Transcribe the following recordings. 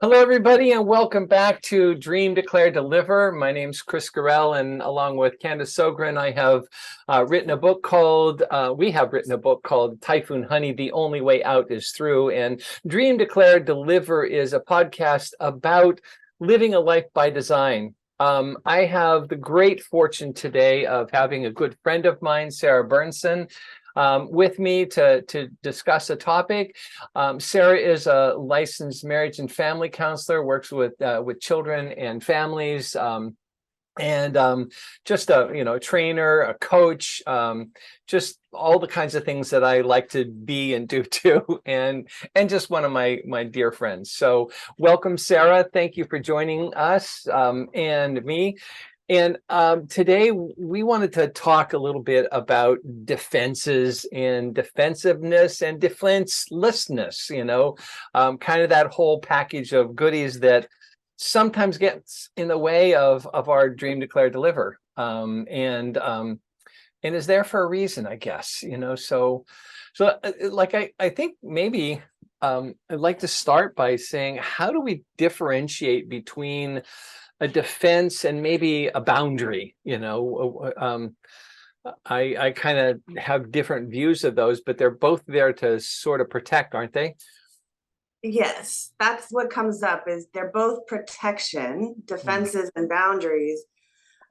Hello, everybody, and welcome back to Dream, Declare, Deliver. My name's Kris, and along with Candace Sogren, I have written a book called, we have written a book called Typhoon Honey, The Only Way Out is Through. And Dream, Declare, Deliver is a podcast about living a life by design. I have the great fortune today of having a good friend of mine, Sarah Bernson, with me to discuss a topic. Sarah is a licensed marriage and family counselor, works with children and families, and just a trainer, a coach, just all the kinds of things that I like to be and do too, and just one of my dear friends. So welcome, Sarah. Thank you for joining us and me. And today we wanted to talk a little bit about defenses and defensiveness and defenselessness, kind of that whole package of goodies that sometimes gets in the way of our dream, declare, deliver, and is there for a reason, I guess, so like I think maybe I'd like to start by saying, how do we differentiate between a defense and maybe a boundary? I kind of have different views of those, but they're both there to sort of protect, aren't they? Yes, that's what comes up is they're both protection, defenses and boundaries.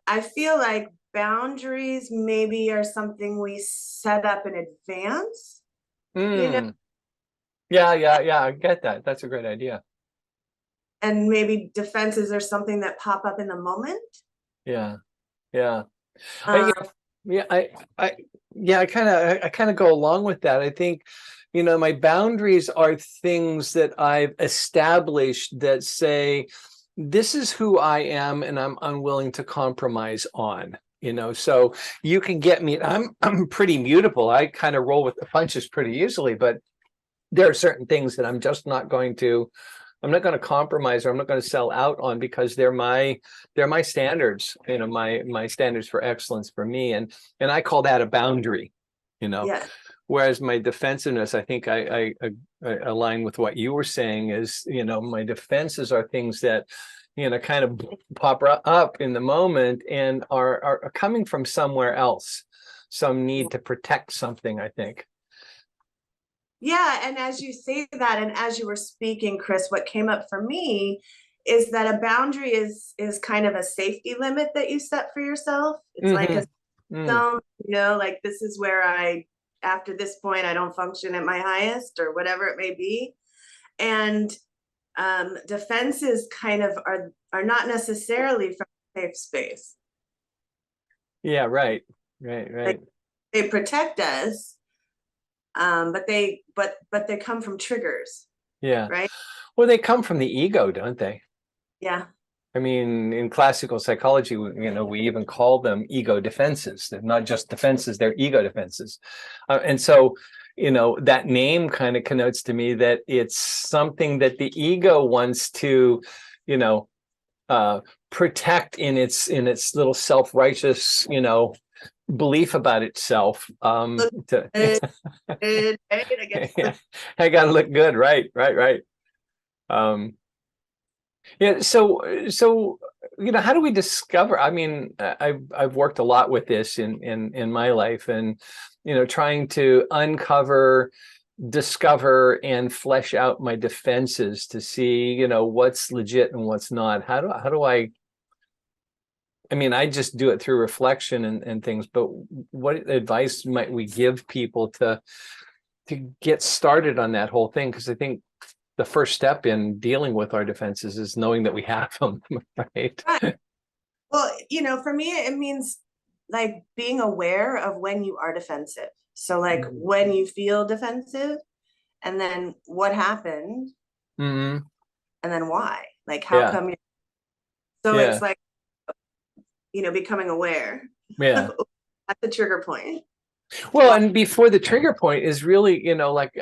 I feel like boundaries maybe are something we set up in advance, Yeah, I get that. That's a great idea. and maybe defenses are something that pop up in the moment. Yeah. I, Um, yeah, I kind of go along with that. I think, my boundaries are things that I've established that say, this is who I am, and I'm unwilling to compromise on. So you can get me. I'm pretty mutable. I kind of roll with the punches pretty easily, but there are certain things that I'm just not going to. I'm not going to compromise, or I'm not going to sell out on, because they're my standards, my standards for excellence for me. And I call that a boundary, yeah, whereas my defensiveness, I think I align with what you were saying, is, my defenses are things that, kind of pop up in the moment and are coming from somewhere else, some need to protect something, I think. yeah. And as you say that, and as you were speaking, Kris, what came up for me is that a boundary is kind of a safety limit that you set for yourself. It's like a zone, like this is where after this point, I don't function at my highest or whatever it may be. And defenses kind of are not necessarily from a safe space. Yeah, right. Like they protect us, but they come from triggers. Yeah. Right. Well, they come from the ego, don't they? Yeah. I mean, in classical psychology, we even call them ego defenses. They're not just defenses, they're ego defenses. And so, that name kind of connotes to me that it's something that the ego wants to, protect in its little self-righteous, belief about itself. Right, I guess. Yeah, I gotta look good, right. Yeah, so how do we discover? I mean, I've worked a lot with this in my life, and trying to uncover, discover, and flesh out my defenses to see what's legit and what's not. How do I mean, I just do it through reflection and things, but what advice might we give people to get started on that whole thing? Because I think the first step in dealing with our defenses is knowing that we have them, right? Right. Well, for me, it means like being aware of when you are defensive. So like when you feel defensive, and then what happened, Mm-hmm. and then why? Like how Yeah. come you so Yeah. it's like, becoming aware. Yeah. At the trigger point. Well, and before the trigger point is really, like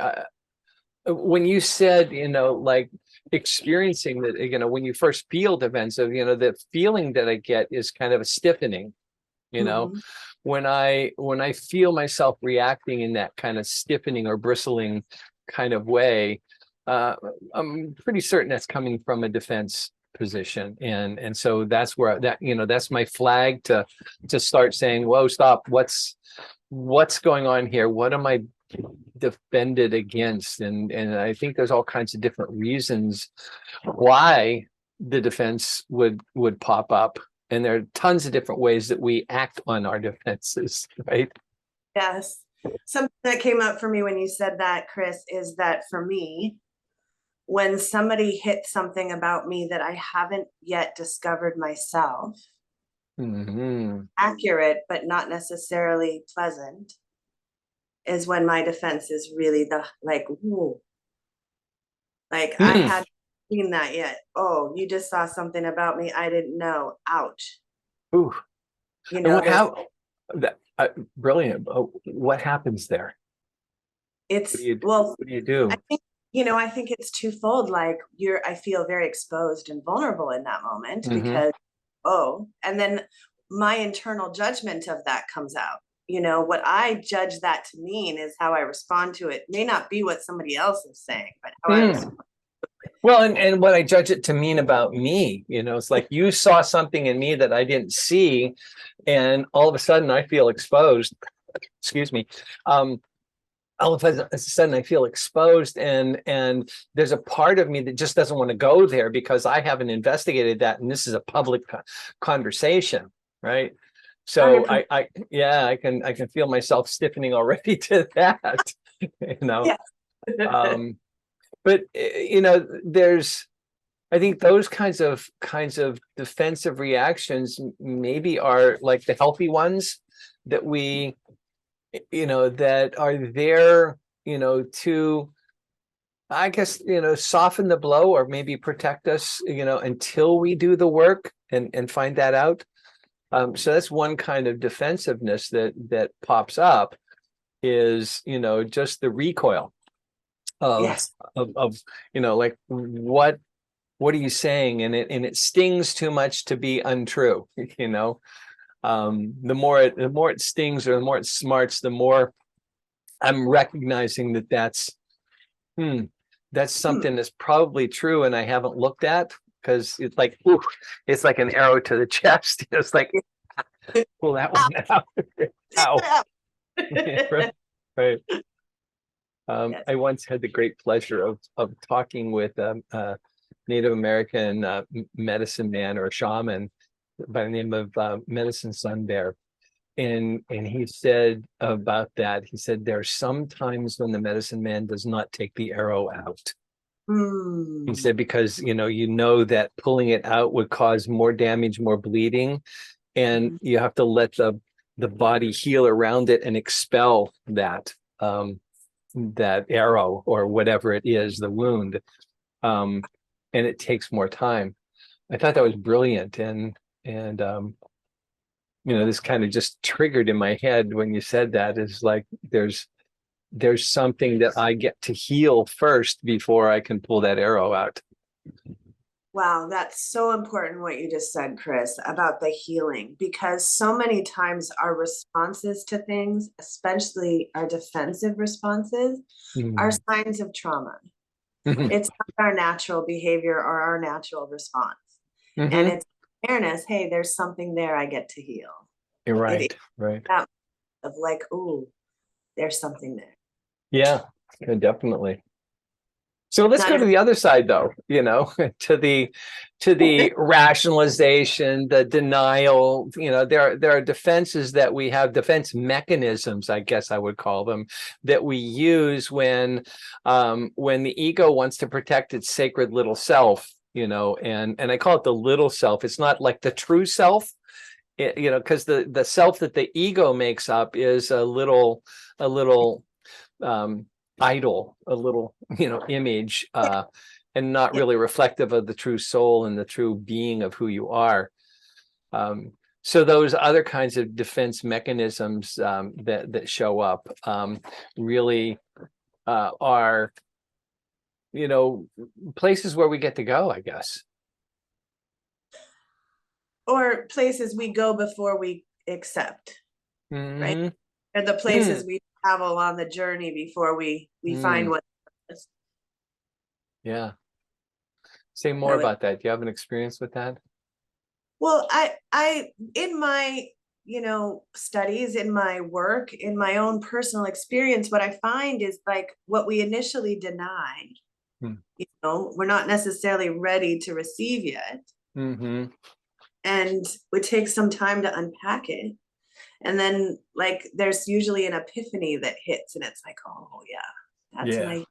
when you said, like experiencing that, when you first feel defensive, the feeling that I get is kind of a stiffening, Mm-hmm. when I feel myself reacting in that kind of stiffening or bristling kind of way. I'm pretty certain that's coming from a defense position, and so that's where that's my flag to start saying, whoa, stop, what's going on here, what am I defended against? And I think there's all kinds of different reasons why the defense would pop up, and there are tons of different ways that we act on our defenses, right? Yes. Something that came up for me when you said that, Kris, is that for me, when somebody hits something about me that I haven't yet discovered myself, accurate but not necessarily pleasant, is when my defense is really the like, ooh, like I hadn't seen that yet. Oh, you just saw something about me I didn't know. Ouch. Ooh. You And know, brilliant. What happens there? it's What do you do? I think, I think it's twofold. Like I feel very exposed and vulnerable in that moment because, and then my internal judgment of that comes out. What I judge that to mean is how I respond to it. May not be what somebody else is saying, but how I respond. Well, and what I judge it to mean about me, it's like you saw something in me that I didn't see, and all of a sudden I feel exposed. Excuse me. All of a sudden I feel exposed, and there's a part of me that just doesn't want to go there because I haven't investigated that, and this is a public conversation, right? So I can feel myself stiffening already to that, Yeah. But there's, I think those kinds of defensive reactions maybe are like the healthy ones that we, that are there, to, I guess, soften the blow or maybe protect us, until we do the work and find that out. So that's one kind of defensiveness that pops up, is, just the recoil of like, what are you saying? And it stings too much to be untrue. The more it stings, or the more it smarts, the more I'm recognizing that's something that's probably true and I haven't looked at, because it's like, ooh, it's like an arrow to the chest. It's like, pull that one out. Ow. Right. I once had the great pleasure of talking with a Native American medicine man, or a shaman, by the name of Medicine Sun Bear. And he said about that, he said, there are some times when the medicine man does not take the arrow out. He said, because, that pulling it out would cause more damage, more bleeding, and you have to let the body heal around it and expel that arrow, or whatever it is, the wound. And it takes more time. I thought that was brilliant. And this kind of just triggered in my head when you said that, is like, there's something that I get to heal first before I can pull that arrow out. Wow, that's so important what you just said, Kris, about the healing, because so many times our responses to things, especially our defensive responses, are signs of trauma. It's not our natural behavior or our natural response. And it's awareness, hey, there's something there I get to heal. You're right. Of like, ooh, there's something there. Yeah, definitely. So let's go to the other side, though, to the rationalization, the denial. There are defenses that we have, defense mechanisms, I guess I would call them, that we use when the ego wants to protect its sacred little self, and I call it the little self. It's not like the true self, because the self that the ego makes up is a little idol, a little image, and not really reflective of the true soul and the true being of who you are. So those other kinds of defense mechanisms that show up really are places where we get to go, I guess, or places we go before we accept, right? And the places we travel on the journey before we find what. Yeah. Say I more would, about that. Do you have an experience with that? well, in my, studies, in my work, in my own personal experience, what I find is like what we initially deny, Hmm. we're not necessarily ready to receive yet. Mm-hmm. And it takes some time to unpack it. And then like there's usually an epiphany that hits and it's like, oh yeah, Yeah.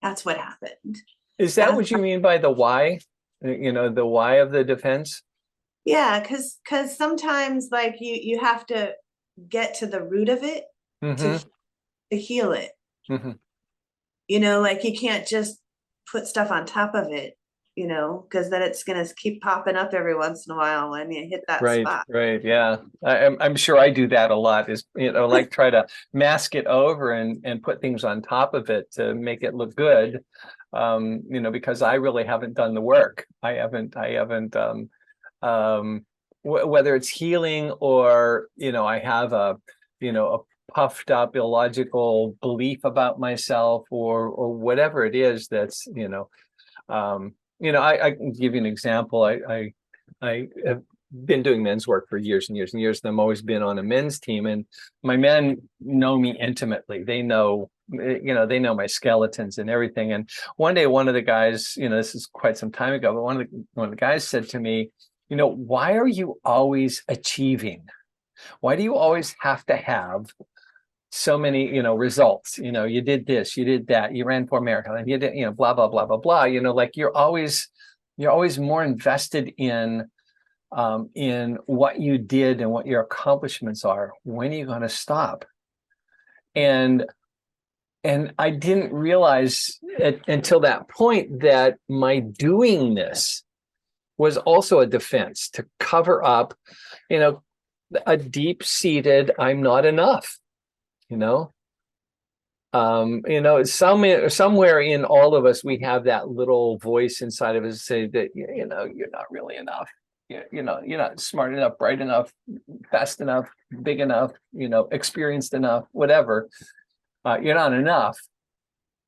that's what happened. Is that That's what you mean by the why? The why of the defense? yeah, because sometimes like you have to get to the root of it to Mm-hmm. to heal it. Mm-hmm. Like you can't just put stuff on top of it, because then it's gonna keep popping up every once in a while when you hit that Right, spot. right. Yeah. I'm sure I do that a lot, is, like try to mask it over and put things on top of it to make it look good. Because I really haven't done the work. I haven't whether it's healing or, I have a puffed up illogical belief about myself or whatever it is that's, I can give you an example. I have been doing men's work for years and years and years, and I've always been on a men's team, and my men know me intimately. They know my skeletons and everything. And one day, one of the guys, this is quite some time ago, but one of the guys said to me, why are you always achieving? Why do you always have to have so many, results? You did this, you did that, you ran for marathon, you did, blah, blah, blah, blah, blah, like you're always more invested in what you did and what your accomplishments are. When are you going to stop? And I didn't realize until that point that my doing this was also a defense to cover up, a deep-seated I'm not enough. Somewhere in all of us, we have that little voice inside of us say that, you're not really enough. You're not smart enough, bright enough, fast enough, big enough, experienced enough, whatever. You're not enough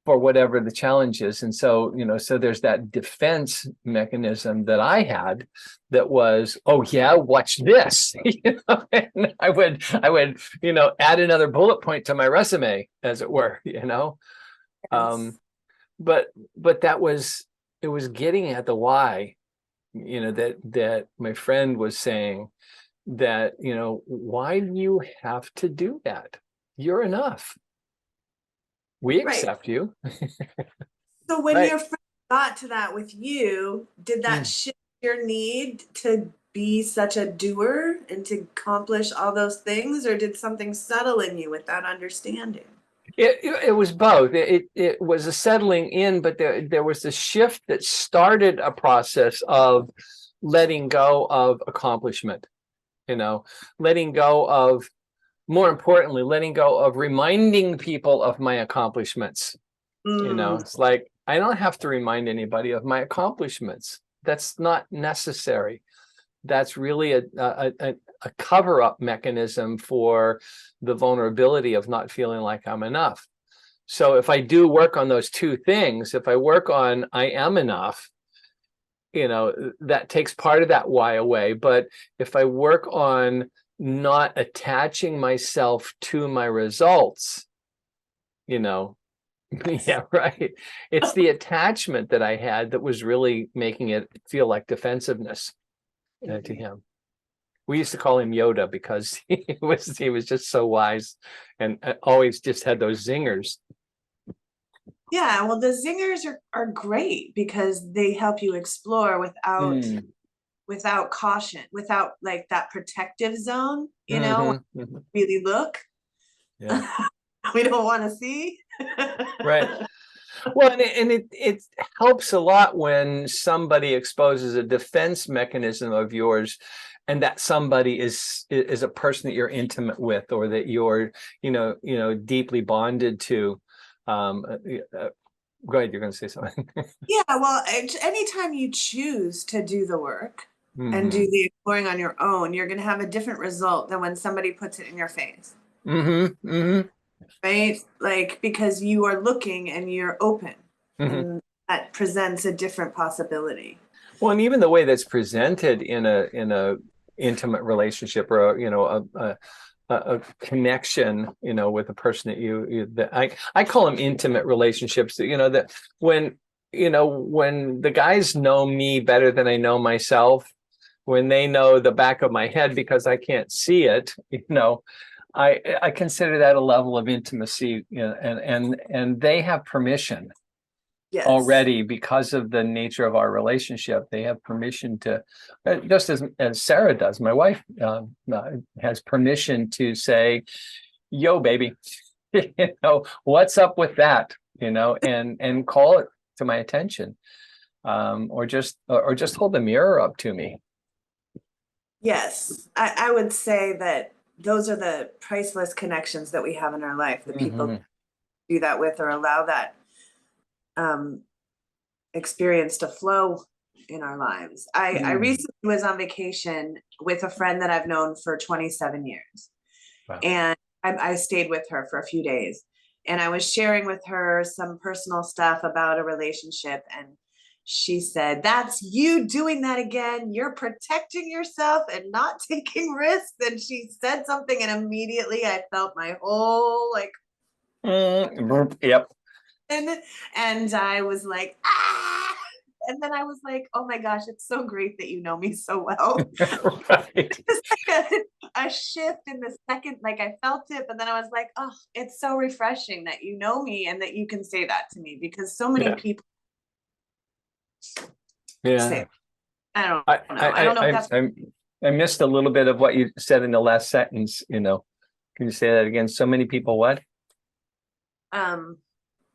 for whatever the challenge is. And so, so there's that defense mechanism that I had that was, oh yeah, watch this. And I would, add another bullet point to my resume, as it were, Yes. but it was getting at the why, that my friend was saying that, why do you have to do that? You're enough. We Right. accept you. So when Right. your friend got to that with you, did that Mm. shift your need to be such a doer and to accomplish all those things, or did something settle in you with that understanding? It was both. It was a settling in, but there was a shift that started a process of letting go of accomplishment, letting go of, more importantly, letting go of reminding people of my accomplishments. Mm, It's like, I don't have to remind anybody of my accomplishments. That's not necessary. That's really a cover-up mechanism for the vulnerability of not feeling like I'm enough. So if I do work on those two things, if I work on I am enough, that takes part of that why away. But if I work on not attaching myself to my results, yeah, right. It's the attachment that I had that was really making it feel like defensiveness to him. We used to call him Yoda because he was just so wise and always just had those zingers. yeah, well, the zingers are great because they help you explore Mm. without caution, without like that protective zone, Hmm. Hmm. really look. Yeah, We don't want to see. right. Well, and it helps a lot when somebody exposes a defense mechanism of yours, and that somebody is a person that you're intimate with, or that you're deeply bonded to. Go ahead, you're going to say something. Yeah, well, anytime you choose to do the work and do Hmm. the exploring on your own, you're going to have a different result than when somebody puts it in your face, Hmm. Hmm. right? Like, because you are looking and you're open Hmm. and that presents a different possibility. Well, and even the way that's presented in a intimate relationship, or a connection, with a person that I call them intimate relationships. That when the guys know me better than I know myself, when they know the back of my head because I can't see it, I consider that a level of intimacy, and they have permission. Yes. Already, because of the nature of our relationship, they have permission to, just as Sarah does, my wife, has permission to say, yo, baby, what's up with that, and call it to my attention, or just hold the mirror up to me. Yes, I would say that those are the priceless connections that we have in our life, the people do that with, or allow that experience to flow in our lives. I recently was on vacation with a friend that I've known for 27 years. Wow. And I stayed with her for a few days, and I was sharing with her some personal stuff about a relationship, and she said, "That's you doing that again. You're protecting yourself and not taking risks." And she said something, and immediately I felt my whole yep. And I was like, ah, and then I was like, oh my gosh, it's so great that you know me so well. Right. It's like a shift in the second, like I felt it, but then I was like, oh, it's so refreshing that you know me and that you can say that to me, because so many people say, I don't know. I don't know if that's I missed a little bit of what you said in the last sentence. Can you say that again? So many people what?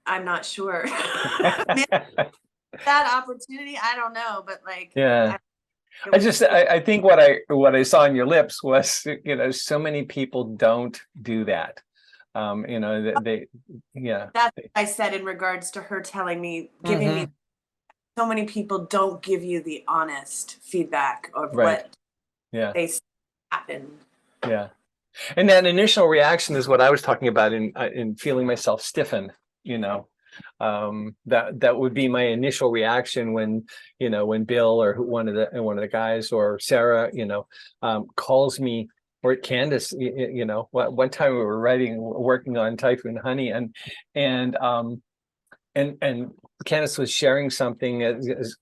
I'm not sure. That opportunity, I don't know, but I think what I saw in your lips was, so many people don't do that. That's what I said in regards to her telling me, giving me, so many people don't give you the honest feedback of what they happened. Yeah. And that initial reaction is what I was talking about in feeling myself stiffen, that would be my initial reaction when Bill or one of the guys, or Sarah, calls me, or Candace, one time we were working on Typhoon Honey, and Candace was sharing something,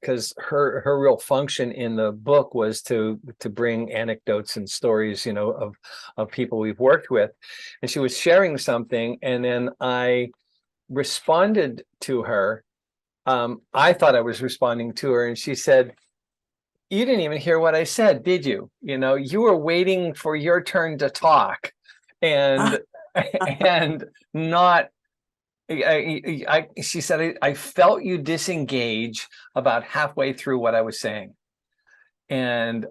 because her real function in the book was to bring anecdotes and stories, of people we've worked with, and she was sharing something, and then I responded to her. I thought I was responding to her, and she said, "You didn't even hear what I said, did you? You were waiting for your turn to talk, and and not." She said, I felt you disengage about halfway through what I was saying. And,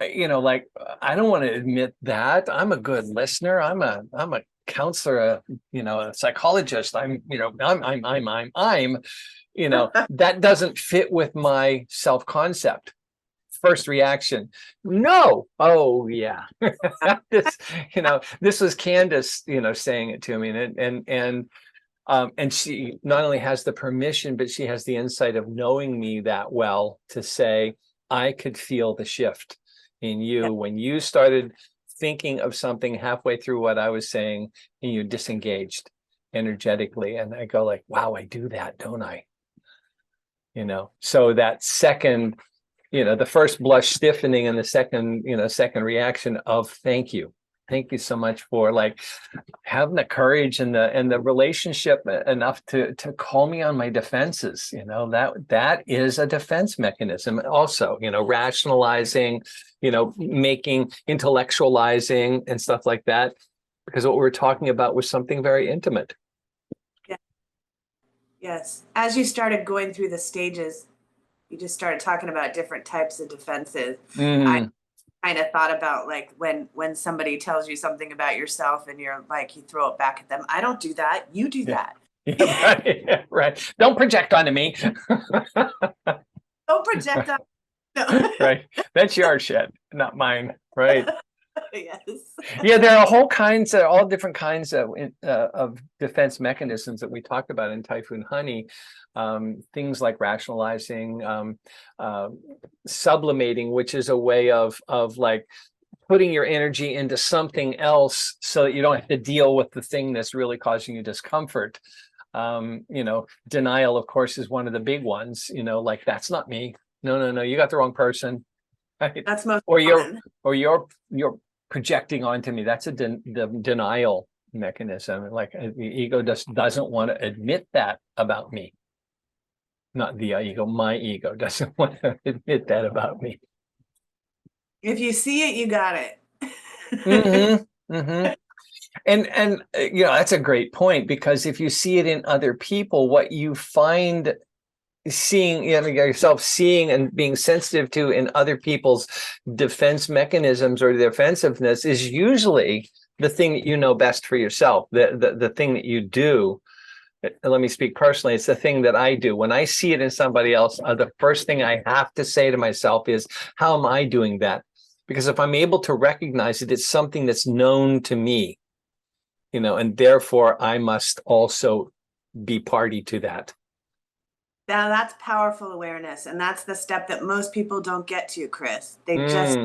I don't want to admit that. I'm a good listener. I'm a counselor, a psychologist. That doesn't fit with my self-concept. First reaction, no. Oh yeah. This was Candace, saying it to me, and she not only has the permission, but she has the insight of knowing me that well to say, I could feel the shift in you when you started thinking of something halfway through what I was saying, and you disengaged energetically. And I go like, wow, I do that, don't I? So that second, the first blush stiffening, and the second reaction of thank you. Thank you so much for having the courage and the relationship enough to call me on my defenses. That is a defense mechanism. Also, rationalizing, making, intellectualizing and stuff like that, because what we're talking about was something very intimate. Yeah. Yes. As you started going through the stages, you just started talking about different types of defenses. I kind of thought about when somebody tells you something about yourself and you're you throw it back at them. I don't do that. You do that. Yeah, right. Don't project onto me. Don't project on. No. Right. That's your shit, not mine. Right. Yes. Yeah, there are all different kinds of defense mechanisms that we talked about in Typhoon Honey. Things like rationalizing, sublimating, which is a way of like putting your energy into something else so that you don't have to deal with the thing that's really causing you discomfort. Denial, of course, is one of the big ones. Like, that's not me. No, you got the wrong person. Right? That's most Or common. you're projecting onto me. That's the denial mechanism. Like, the ego just doesn't want to admit that about me. Not the ego, my ego doesn't want to admit that about me. If you see it, you got it. Mm-hmm, mm-hmm. And that's a great point, because if you see it in other people, what you find seeing yourself seeing and being sensitive to in other people's defense mechanisms or defensiveness is usually the thing that you know best for yourself, the thing that you do. Let me speak personally. It's the thing that I do. When I see it in somebody else, the first thing I have to say to myself is, how am I doing that? Because if I'm able to recognize it, it's something that's known to me, and therefore I must also be party to that. Now that's powerful awareness. And that's the step that most people don't get to, Kris. They just,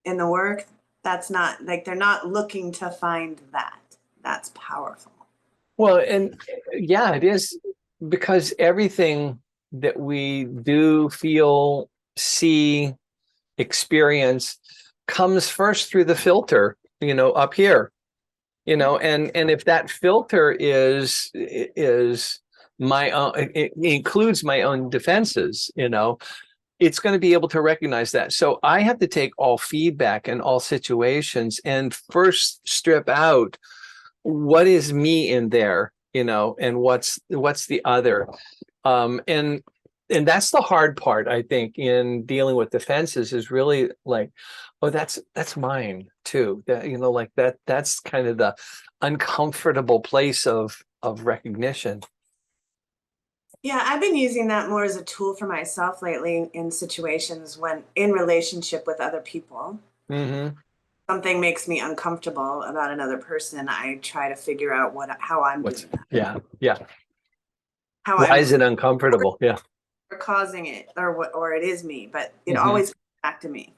in the work, that's not, like, they're not looking to find that. That's powerful. Well, and yeah, it is, because everything that we do, feel, see, experience comes first through the filter, up here, and if that filter is my own, it includes my own defenses, it's going to be able to recognize that. So I have to take all feedback in all situations and first strip out what is me in there, and what's the other. And that's the hard part, I think, in dealing with defenses, is really like, oh, that's mine too. That, like that's kind of the uncomfortable place of recognition. Yeah, I've been using that more as a tool for myself lately in situations when in relationship with other people. Mm-hmm. Something makes me uncomfortable about another person. I try to figure out how I'm doing that. Yeah. How Why I'm is it uncomfortable? Yeah. causing it, or it is me, but it always comes back to me.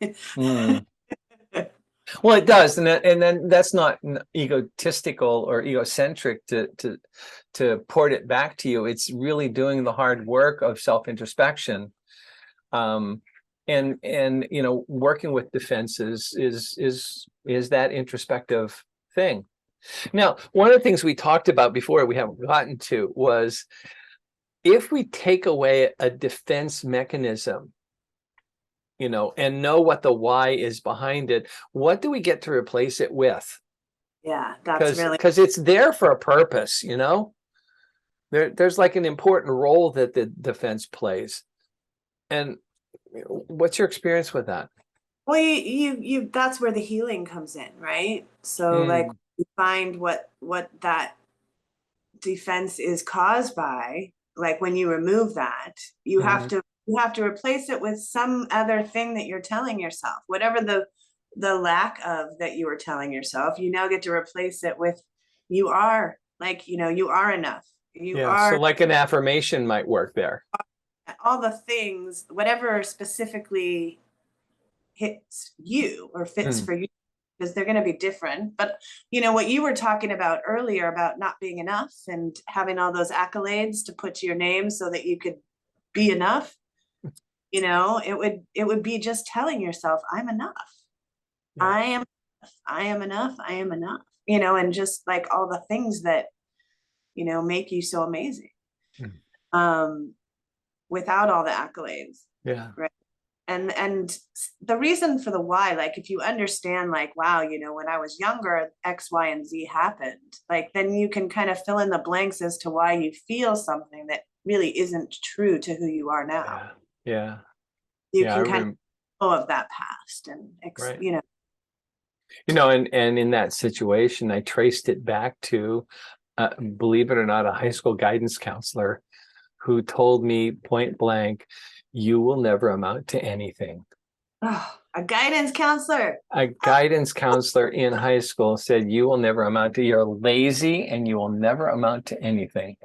Well, it does, and then that's not egotistical or egocentric to port it back to you. It's really doing the hard work of self-introspection, and working with defenses is that introspective thing. Now, one of the things we talked about before, we haven't gotten to, was if we take away a defense mechanism, and know what the why is behind it, what do we get to replace it with? Yeah, that's really, because it's there for a purpose, there's like an important role that the defense plays. And what's your experience with that? well, you that's where the healing comes in, right? So like, you find what that defense is caused by. Like, when you remove that, you have to replace it with some other thing that you're telling yourself, whatever the lack of that you were telling yourself. You now get to replace it with, you are, like, you are enough. You are, so like an affirmation might work there. all the things, whatever specifically hits you or fits for you, because they're going to be different. But what you were talking about earlier about not being enough and having all those accolades to put to your name so that you could be enough, it would be just telling yourself, I'm enough. I am enough. I am enough, and just like all the things that make you so amazing, without all the accolades. Right. And the reason for the why, like, if you understand, like, wow, when I was younger, X, Y, and Z happened, like, then you can kind of fill in the blanks as to why you feel something that really isn't true to who you are now. You can kind of know of that past, and and in that situation, I traced it back to, believe it or not, a high school guidance counselor who told me point blank, you will never amount to anything. Oh, a guidance counselor. A guidance counselor in high school said, you will never amount to, you're lazy and you will never amount to anything.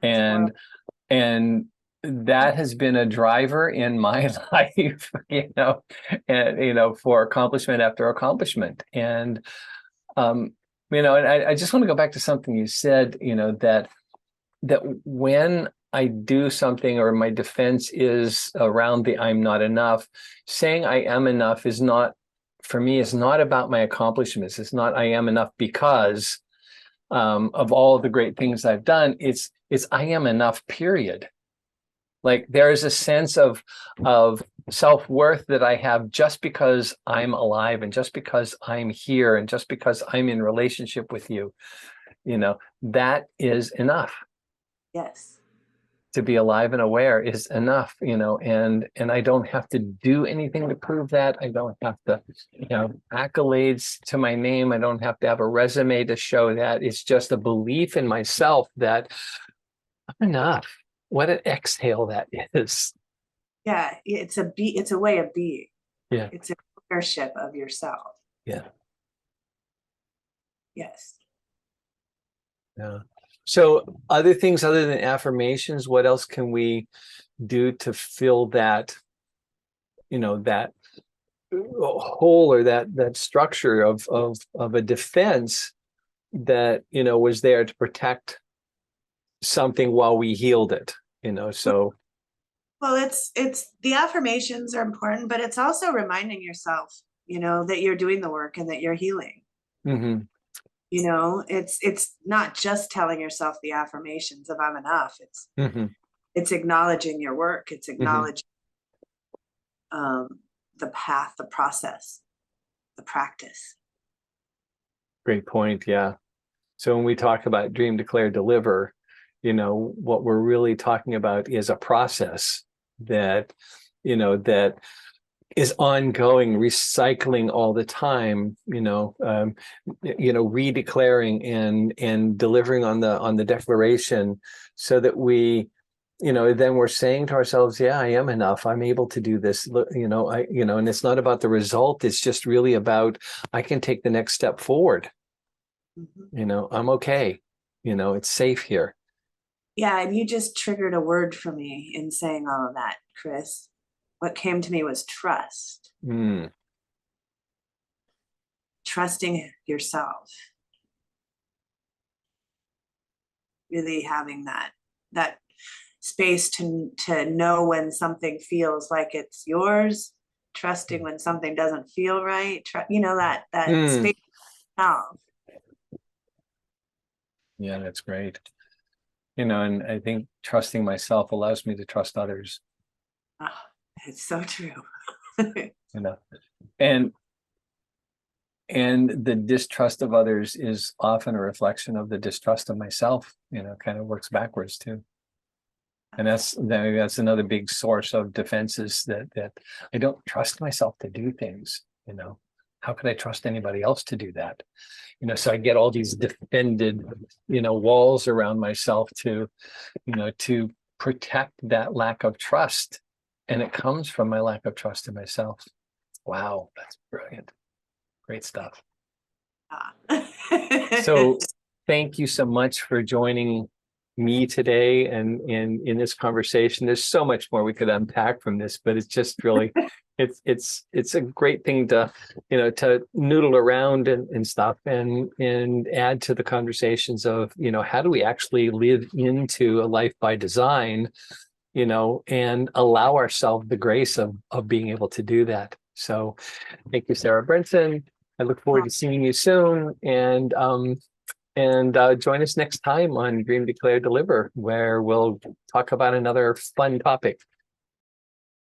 And and that has been a driver in my life, and for accomplishment after accomplishment. And and I just want to go back to something you said, that when I do something or my defense is around the I'm not enough, saying I am enough is not, for me, is not about my accomplishments. It's not I am enough because of all of the great things I've done. It's I am enough, period. Like there is a sense of self-worth that I have just because I'm alive and just because I'm here and just because I'm in relationship with you. That is enough. Yes. To be alive and aware is enough, and I don't have to do anything to prove that. I don't have to, accolades to my name. I don't have to have a resume to show that. It's just a belief in myself that I'm enough. What an exhale that is. Yeah, it's a way of being. Yeah. It's a ownership of yourself. Yeah. Yes. Yeah. So other things other than affirmations, what else can we do to fill that, that hole or that structure of a defense that, was there to protect something while we healed it, so. Well, it's the affirmations are important, but it's also reminding yourself, that you're doing the work and that you're healing. Mm-hmm. It's not just telling yourself the affirmations of I'm enough. It's acknowledging your work. It's acknowledging the path, the process, the practice. Great point. Yeah. So when we talk about dream, declare, deliver, what we're really talking about is a process that, that is ongoing, recycling all the time, redeclaring and delivering on the declaration, so that we, then we're saying to ourselves, yeah, I am enough. I'm able to do this. And it's not about the result. It's just really about, I can take the next step forward. Mm-hmm. I'm okay. It's safe here. Yeah. And you just triggered a word for me in saying all of that, Kris. What came to me was trust. Trusting yourself. Really having that space to know when something feels like it's yours. Trusting when something doesn't feel right. That space yourself. Yeah, that's great. And I think trusting myself allows me to trust others. Oh, it's so true. And the distrust of others is often a reflection of the distrust of myself, kind of works backwards too. And that's another big source of defenses, that I don't trust myself to do things. How could I trust anybody else to do that? So I get all these defended, walls around myself to protect that lack of trust. And it comes from my lack of trust in myself. Wow, that's brilliant. Great stuff. So thank you so much for joining me today and in this conversation. There's so much more we could unpack from this, but it's just really it's a great thing to to noodle around and stuff and add to the conversations of how do we actually live into a life by design, and allow ourselves the grace of being able to do that. So thank you, Sarah Bernson. I look forward to seeing you soon, and join us next time on Dream, Declare, Deliver, where we'll talk about another fun topic.